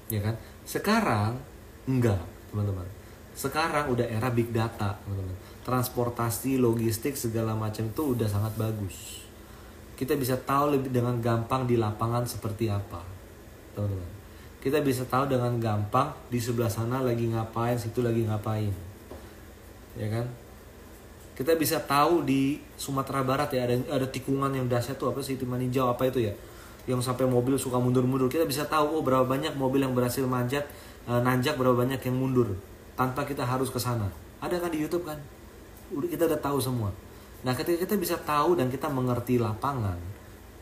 Ya kan? Sekarang enggak, teman-teman. Sekarang udah era big data, teman-teman. Transportasi, logistik, segala macam itu udah sangat bagus. Kita bisa tahu lebih dengan gampang di lapangan seperti apa, teman-teman. Kita bisa tahu dengan gampang di sebelah sana lagi ngapain, situ lagi ngapain. Ya kan? Kita bisa tahu di Sumatera Barat ya, ada tikungan yang dahsyat tuh, apa sih, tikungan hijau apa itu ya, yang sampai mobil suka mundur-mundur. Kita bisa tahu berapa banyak mobil yang berhasil nanjak, berapa banyak yang mundur tanpa kita harus ke sana. Ada kan di YouTube kan? Kita udah tahu semua. Nah, ketika kita bisa tahu dan kita mengerti lapangan,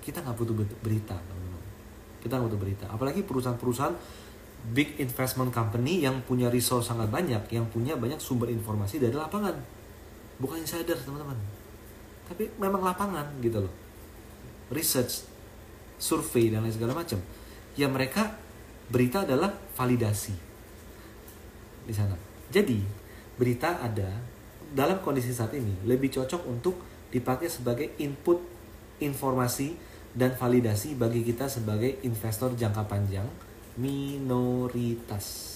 kita nggak butuh berita, teman-teman. Kita nggak butuh berita. Apalagi perusahaan-perusahaan big investment company yang punya resource sangat banyak, yang punya banyak sumber informasi dari lapangan, bukan insider, teman-teman. Tapi memang lapangan gitu loh. Research, survei dan lain segala macam. Ya mereka berita adalah validasi di sana. Jadi berita ada dalam kondisi saat ini lebih cocok untuk dipakai sebagai input informasi dan validasi bagi kita sebagai investor jangka panjang minoritas.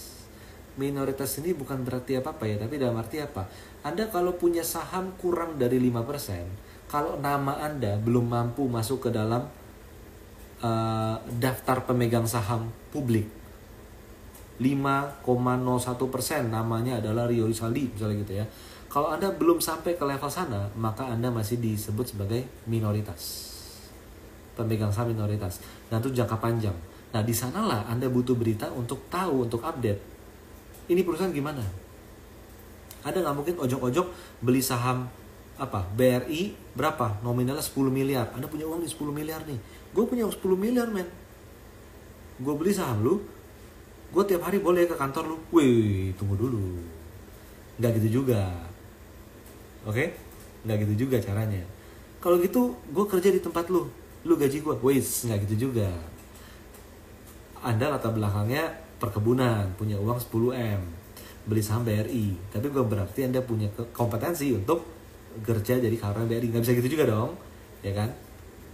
Minoritas ini bukan berarti apa-apa ya, tapi dalam arti apa? Anda kalau punya saham kurang dari 5%, kalau nama Anda belum mampu masuk ke dalam daftar pemegang saham publik, 5,01% namanya adalah Rio Rizaldi misalnya gitu ya. Kalau Anda belum sampai ke level sana, maka Anda masih disebut sebagai minoritas, pemegang saham minoritas, dan itu jangka panjang. Nah, di sanalah Anda butuh berita untuk tahu, untuk update. Ini perusahaan gimana? Ada nggak mungkin ojok-ojok beli saham BRI berapa? Nominalnya 10 miliar. Anda punya uang di 10 miliar nih. Gue punya 10 miliar men. Gue beli saham lu. Gue tiap hari boleh ke kantor lu. Wih, tunggu dulu. Nggak gitu juga. Oke? Nggak gitu juga caranya. Kalau gitu, gue kerja di tempat lu. Lu gaji gue. Wih, nggak gitu juga. Anda latar belakangnya perkebunan, punya uang 10M. beli saham BRI, tapi bukan berarti Anda punya kompetensi untuk kerja jadi karyawan BRI. Nggak bisa gitu juga dong, ya kan?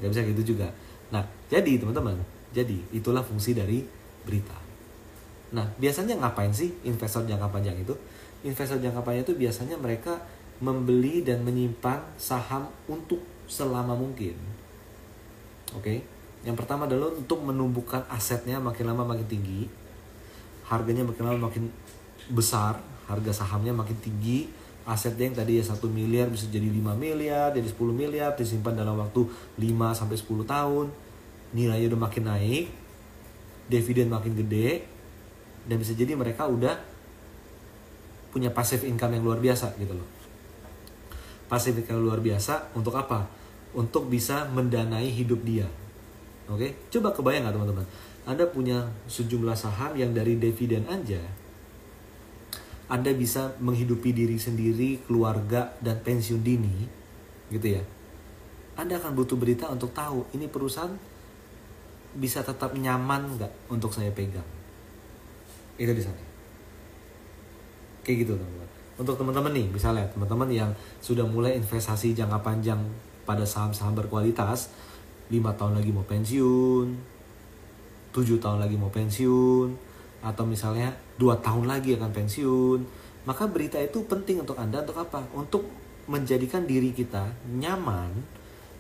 Nggak bisa gitu juga. Nah, jadi teman-teman, jadi itulah fungsi dari berita. Nah, biasanya ngapain sih investor jangka panjang itu? Investor jangka panjang itu biasanya mereka membeli dan menyimpan saham untuk selama mungkin. Oke? Yang pertama adalah untuk menumbuhkan asetnya makin lama makin tinggi. Harganya makin lama makin besar, harga sahamnya makin tinggi, asetnya yang tadi 1 miliar bisa jadi 5 miliar, jadi 10 miliar, disimpan dalam waktu 5-10 tahun, nilainya udah makin naik, dividen makin gede, dan bisa jadi mereka udah punya passive income yang luar biasa gitu loh. Passive income luar biasa untuk apa? Untuk bisa mendanai hidup dia. Oke, coba kebayang nggak teman-teman? Anda punya sejumlah saham yang dari dividen aja Anda bisa menghidupi diri sendiri, keluarga, dan pensiun dini, gitu ya. Anda akan butuh berita untuk tahu ini perusahaan bisa tetap nyaman nggak untuk saya pegang. Itu di sana. Kayak gitu teman-teman. Untuk teman-teman nih, misalnya teman-teman yang sudah mulai investasi jangka panjang pada saham-saham berkualitas, 5 tahun lagi mau pensiun, 7 tahun lagi mau pensiun, atau misalnya 2 tahun lagi akan pensiun, maka berita itu penting untuk Anda untuk apa? Untuk menjadikan diri kita nyaman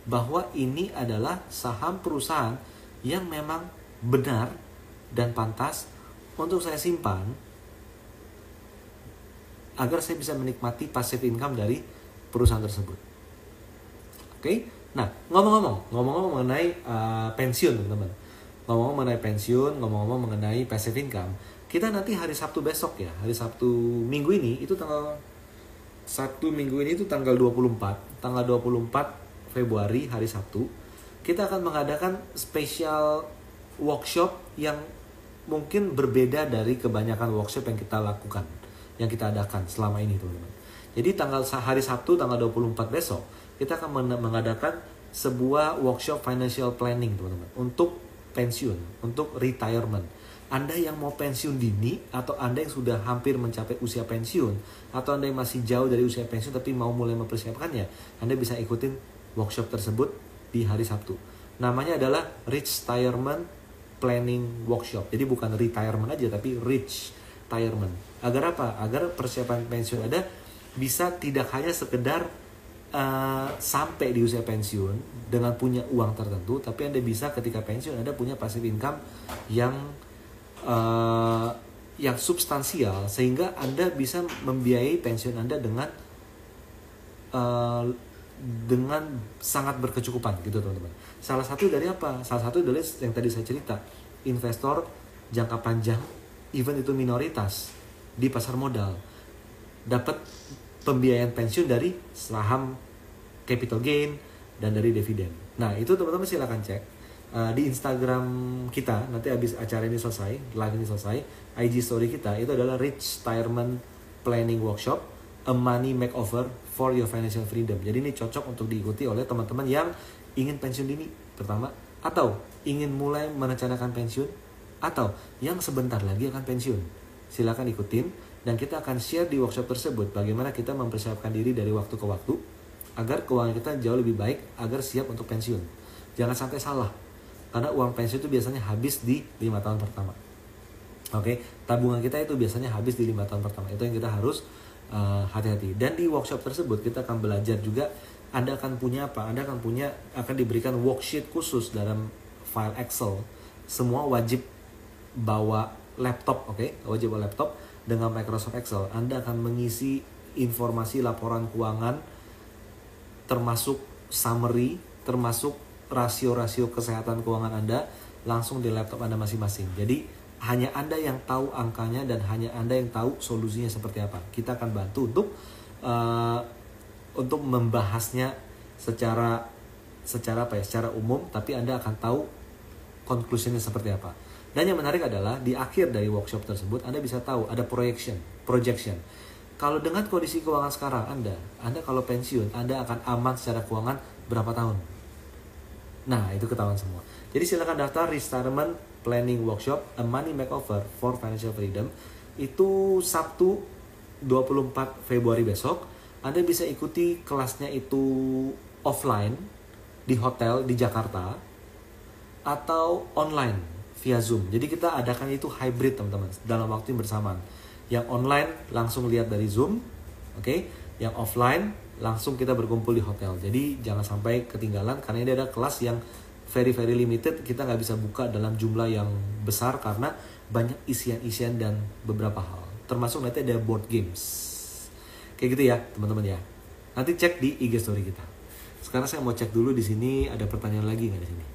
bahwa ini adalah saham perusahaan yang memang benar dan pantas untuk saya simpan agar saya bisa menikmati passive income dari perusahaan tersebut. Oke? Nah, ngomong-ngomong mengenai pensiun teman-teman. Ngomong-ngomong mengenai pensiun, ngomong-ngomong mengenai passive income, kita nanti hari Sabtu besok ya, hari Sabtu minggu ini itu tanggal 24 Februari hari Sabtu, kita akan mengadakan spesial workshop yang mungkin berbeda dari kebanyakan workshop yang kita lakukan, yang kita adakan selama ini teman-teman. Jadi hari Sabtu tanggal 24 besok, kita akan mengadakan sebuah workshop financial planning teman-teman, untuk pensiun, untuk retirement. Anda yang mau pensiun dini, atau Anda yang sudah hampir mencapai usia pensiun, atau Anda yang masih jauh dari usia pensiun tapi mau mulai mempersiapkannya, Anda bisa ikutin workshop tersebut di hari Sabtu. Namanya adalah Retirement Planning Workshop. Jadi bukan retirement aja, tapi retirement. Agar apa? Agar persiapan pensiun Anda bisa tidak hanya sekedar sampai di usia pensiun dengan punya uang tertentu, tapi Anda bisa ketika pensiun Anda punya passive income yang substansial, sehingga Anda bisa membiayai pensiun Anda dengan sangat berkecukupan gitu teman-teman. Salah satu dari apa? Salah satu dari yang tadi saya cerita, investor jangka panjang, even itu minoritas di pasar modal, dapat pembiayaan pensiun dari saham capital gain dan dari dividen. Nah, itu teman-teman silakan cek di Instagram kita. Nanti habis acara ini selesai, live ini selesai, IG story kita itu adalah Retirement Planning Workshop, a money makeover for your financial freedom. Jadi ini cocok untuk diikuti oleh teman-teman yang ingin pensiun dini pertama, atau ingin mulai merencanakan pensiun, atau yang sebentar lagi akan pensiun. Silakan ikutin. Dan kita akan share di workshop tersebut bagaimana kita mempersiapkan diri dari waktu ke waktu agar keuangan kita jauh lebih baik, agar siap untuk pensiun. Jangan sampai salah, karena uang pensiun itu biasanya habis di 5 tahun pertama. Oke, tabungan kita itu biasanya habis di 5 tahun pertama. Itu yang kita harus hati-hati. Dan di workshop tersebut kita akan belajar juga, Anda akan punya apa? Anda akan diberikan worksheet khusus dalam file Excel. Semua wajib bawa laptop, oke? Wajib bawa laptop. Dengan Microsoft Excel, Anda akan mengisi informasi laporan keuangan, termasuk summary, termasuk rasio-rasio kesehatan keuangan Anda, langsung di laptop Anda masing-masing. Jadi hanya Anda yang tahu angkanya dan hanya Anda yang tahu solusinya seperti apa. Kita akan bantu untuk membahasnya secara umum, tapi Anda akan tahu konklusinya seperti apa. Dan yang menarik adalah di akhir dari workshop tersebut Anda bisa tahu ada projection. Kalau dengan kondisi keuangan sekarang Anda kalau pensiun, Anda akan aman secara keuangan berapa tahun? Nah, itu ketahuan semua. Jadi silakan daftar Retirement Planning Workshop, a money makeover for financial freedom. Itu Sabtu 24 Februari besok, Anda bisa ikuti kelasnya itu offline di hotel di Jakarta atau online via Zoom. Jadi kita adakan itu hybrid teman-teman, dalam waktu yang bersamaan. Yang online langsung lihat dari Zoom, oke? Yang offline langsung kita berkumpul di hotel. Jadi jangan sampai ketinggalan karena ini ada kelas yang very limited. Kita nggak bisa buka dalam jumlah yang besar karena banyak isian-isian dan beberapa hal. Termasuk nanti ada board games. Kayak gitu ya teman-teman ya. Nanti cek di IG story kita. Sekarang saya mau cek dulu di sini ada pertanyaan lagi nggak di sini.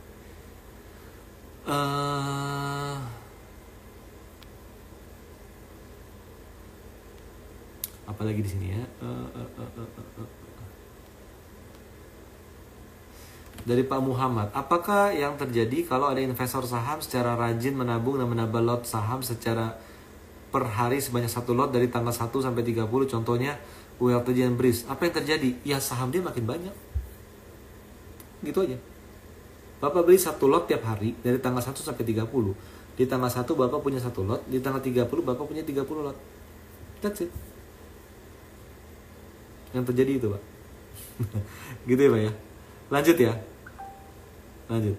Apalagi di sini ya. Dari Pak Muhammad, apakah yang terjadi kalau ada investor saham secara rajin menabung dan menambah lot saham secara per hari sebanyak 1 lot dari tanggal 1 sampai 30, contohnya ULTJ dan BRIS. Apa yang terjadi? Ya saham dia makin banyak. Gitu aja. Bapak beli 1 lot tiap hari dari tanggal 1 sampai 30. Di tanggal 1 Bapak punya 1 lot, di tanggal 30 Bapak punya 30 lot. That's it. Yang terjadi itu, Pak. Gitu ya, Pak ya. Lanjut ya. Lanjut.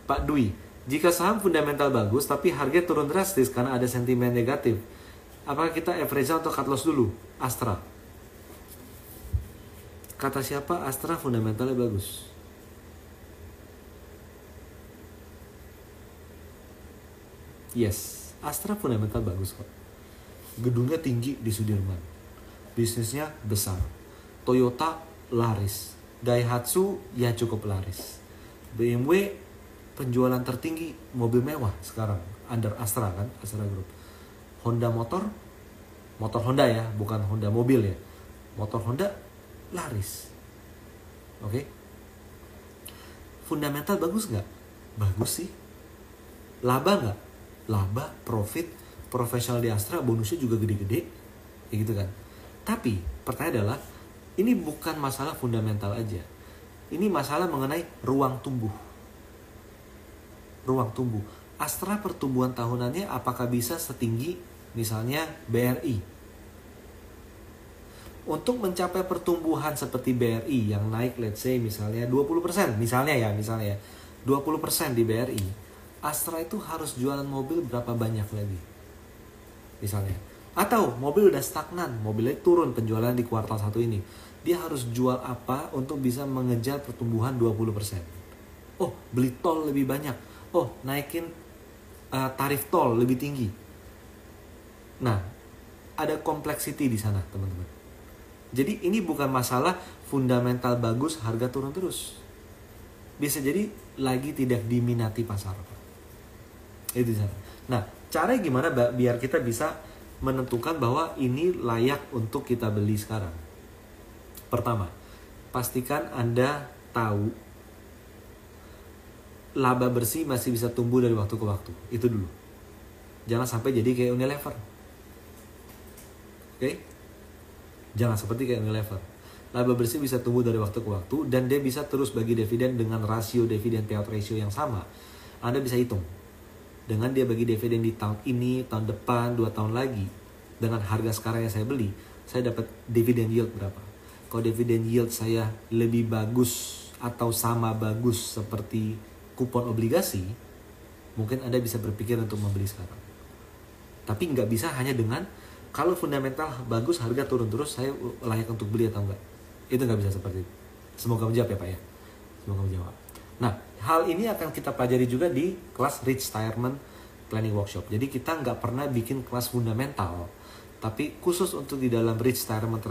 Pak Dwi, jika saham fundamental bagus tapi harga turun drastis karena ada sentimen negatif, apakah kita average atau cut loss dulu? Astra. Kata siapa Astra fundamentalnya bagus? Yes, Astra fundamental bagus kok. Gedungnya tinggi di Sudirman. Bisnisnya besar. Toyota laris. Daihatsu ya cukup laris. BMW penjualan tertinggi mobil mewah sekarang under Astra kan, Astra Group. Honda motor Honda ya, bukan Honda mobil ya. Motor Honda laris. Oke. Fundamental bagus nggak? Bagus sih. Laba nggak? Laba, profit, profesional di Astra bonusnya juga gede-gede, kayak gitu kan. Tapi pertanyaan adalah ini bukan masalah fundamental aja. Ini masalah mengenai ruang tumbuh. Ruang tumbuh. Astra pertumbuhan tahunannya apakah bisa setinggi misalnya BRI? Untuk mencapai pertumbuhan seperti BRI yang naik let's say misalnya 20%, misalnya 20% di BRI, Astra itu harus jualan mobil berapa banyak lagi? Misalnya. Atau mobil udah stagnan, mobilnya turun penjualan di kuartal 1 ini. Dia harus jual apa untuk bisa mengejar pertumbuhan 20%? Oh, beli tol lebih banyak. Oh, naikin tarif tol lebih tinggi. Nah, ada complexity di sana, teman-teman. Jadi ini bukan masalah fundamental bagus, harga turun terus. Bisa jadi lagi tidak diminati pasar. Itu di sana. Nah, caranya gimana biar kita bisa menentukan bahwa ini layak untuk kita beli sekarang? Pertama, pastikan Anda tahu laba bersih masih bisa tumbuh dari waktu ke waktu. Itu dulu. Jangan sampai jadi kayak Unilever. Oke? Jangan seperti kayak Unilever. Laba bersih bisa tumbuh dari waktu ke waktu dan dia bisa terus bagi dividen dengan rasio dividen payout ratio yang sama. Anda bisa hitung. Dengan dia bagi dividen di tahun ini, tahun depan, 2 tahun lagi, dengan harga sekarang yang saya beli, saya dapat dividen yield berapa? Kalau dividen yield saya lebih bagus atau sama bagus seperti kupon obligasi, mungkin Anda bisa berpikir untuk membeli sekarang. Tapi nggak bisa hanya dengan kalau fundamental bagus, harga turun terus, saya layak untuk beli atau enggak. Itu nggak bisa seperti itu. Semoga menjawab ya Pak ya. Semoga menjawab. Nah, hal ini akan kita pelajari juga di kelas Retirement Planning Workshop. Jadi kita nggak pernah bikin kelas fundamental, tapi khusus untuk di dalam Retirement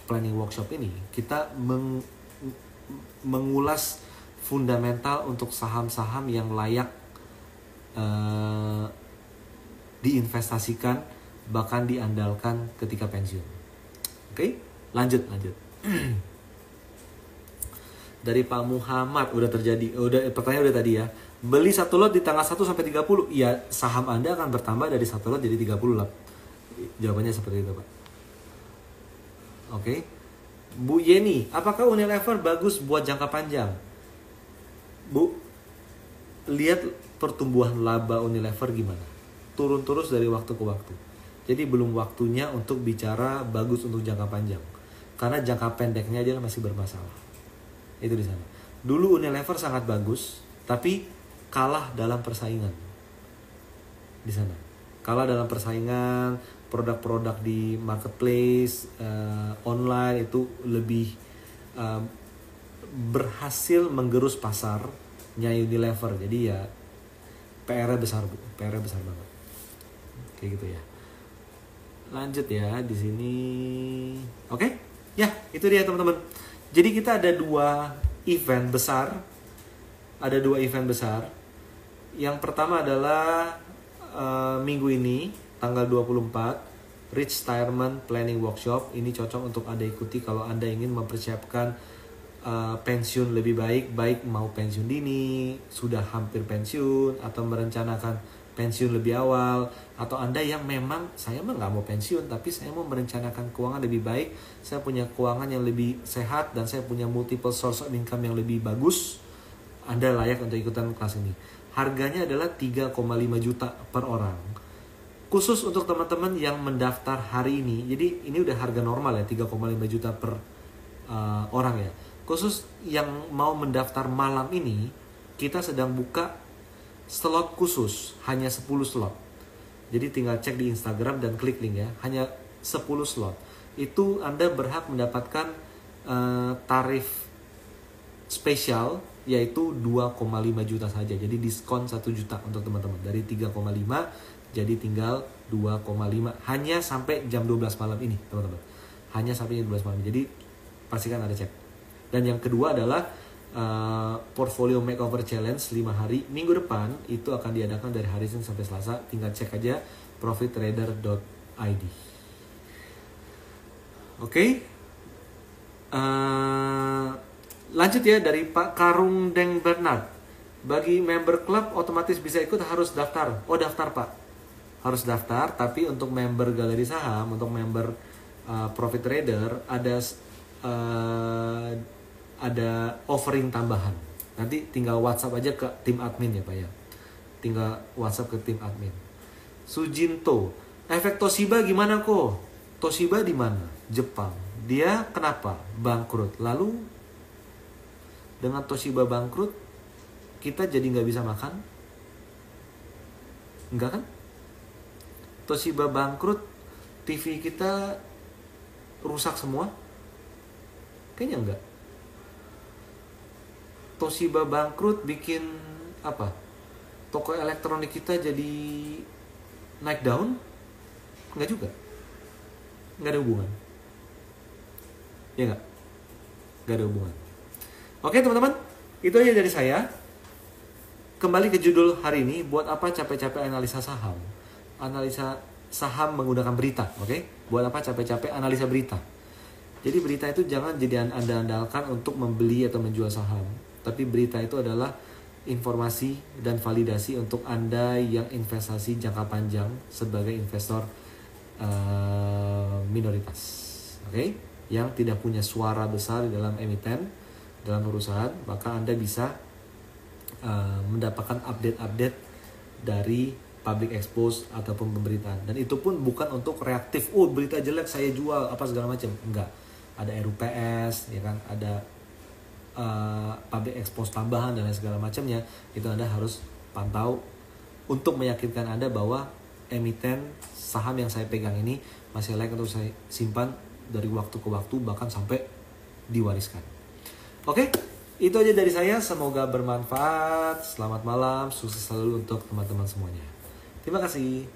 Planning Workshop ini, kita mengulas fundamental untuk saham-saham yang layak diinvestasikan, bahkan diandalkan ketika pensiun. Oke, lanjut. Dari Pak Muhammad pertanyaan udah tadi ya. Beli 1 lot di tanggal 1 sampai 30, ya saham Anda akan bertambah dari 1 lot jadi 30 lot. Jawabannya seperti itu, Pak. Oke. Bu Yeni, apakah Unilever bagus buat jangka panjang? Bu, lihat pertumbuhan laba Unilever gimana. Turun terus dari waktu ke waktu. Jadi belum waktunya untuk bicara bagus untuk jangka panjang. Karena jangka pendeknya aja masih bermasalah. Itu di sana. Dulu Unilever sangat bagus, tapi kalah dalam persaingan. Di sana. Kalah dalam persaingan, produk-produk di marketplace, online itu lebih berhasil menggerus pasarnya Unilever. Jadi ya PR-nya besar, PR-nya besar banget. Kayak gitu ya. Lanjut ya di sini. Oke? Ya, itu dia teman-teman. Jadi kita ada 2 event besar. Ada 2 event besar. Yang pertama adalah minggu ini tanggal 24 Retirement Planning Workshop. Ini cocok untuk Anda ikuti kalau Anda ingin mempersiapkan pensiun lebih baik mau pensiun dini, sudah hampir pensiun, atau merencanakan pensiun lebih awal, atau Anda yang memang saya mah nggak mau pensiun tapi saya mau merencanakan keuangan lebih baik, saya punya keuangan yang lebih sehat dan saya punya multiple source of income yang lebih bagus. Anda layak untuk ikutan kelas ini. Harganya adalah 3,5 juta per orang. Khusus untuk teman-teman yang mendaftar hari ini. Jadi ini udah harga normal ya, 3,5 juta per orang ya. Khusus yang mau mendaftar malam ini, kita sedang buka slot khusus, hanya 10 slot. Jadi tinggal cek di Instagram dan klik link ya, hanya 10 slot. Itu Anda berhak mendapatkan tarif spesial, yaitu 2,5 juta saja. Jadi diskon 1 juta untuk teman-teman. Dari 3,5 jadi tinggal 2,5. Hanya sampai jam 12 malam ini teman-teman. Hanya sampai jam 12 malam. Jadi pastikan ada cek. Dan yang kedua adalah Portfolio Makeover Challenge 5 hari minggu depan. Itu akan diadakan dari hari Senin sampai Selasa. Tinggal cek aja profittrader.id. Oke. Lanjut ya dari Pak Karung Deng Bernard. Bagi member klub otomatis bisa ikut, harus daftar. Oh daftar Pak, harus daftar. Tapi untuk member galeri saham, untuk member Profit Trader ada offering tambahan. Nanti tinggal WhatsApp aja ke tim admin ya Pak ya. Tinggal WhatsApp ke tim admin. Sujinto, efek Toshiba gimana kok? Toshiba di mana? Jepang. Dia kenapa? Bangkrut. Lalu dengan Toshiba bangkrut, kita jadi nggak bisa makan? Enggak kan? Toshiba bangkrut, TV kita rusak semua? Kayaknya enggak. Toshiba bangkrut bikin apa? Toko elektronik kita jadi naik daun? Enggak juga. Enggak ada hubungan. Ya enggak? Enggak ada hubungan. Oke teman-teman, itu aja dari saya. Kembali ke judul hari ini, buat apa capek-capek analisa saham? Analisa saham menggunakan berita, oke? Buat apa capek-capek analisa berita? Jadi berita itu jangan jadi Anda andalkan untuk membeli atau menjual saham. Tapi berita itu adalah informasi dan validasi untuk Anda yang investasi jangka panjang sebagai investor minoritas, oke? Yang tidak punya suara besar di dalam emiten, dalam perusahaan, maka Anda bisa mendapatkan update-update dari public expose ataupun pemberitaan. Dan itu pun bukan untuk reaktif, oh berita jelek saya jual apa segala macam, enggak. Ada RUPS, ya kan, ada public expose tambahan dan lain segala macamnya. Itu Anda harus pantau untuk meyakinkan Anda bahwa emiten saham yang saya pegang ini masih layak untuk saya simpan dari waktu ke waktu, bahkan sampai diwariskan. Oke, itu aja dari saya. Semoga bermanfaat. Selamat malam, sukses selalu untuk teman-teman semuanya. Terima kasih.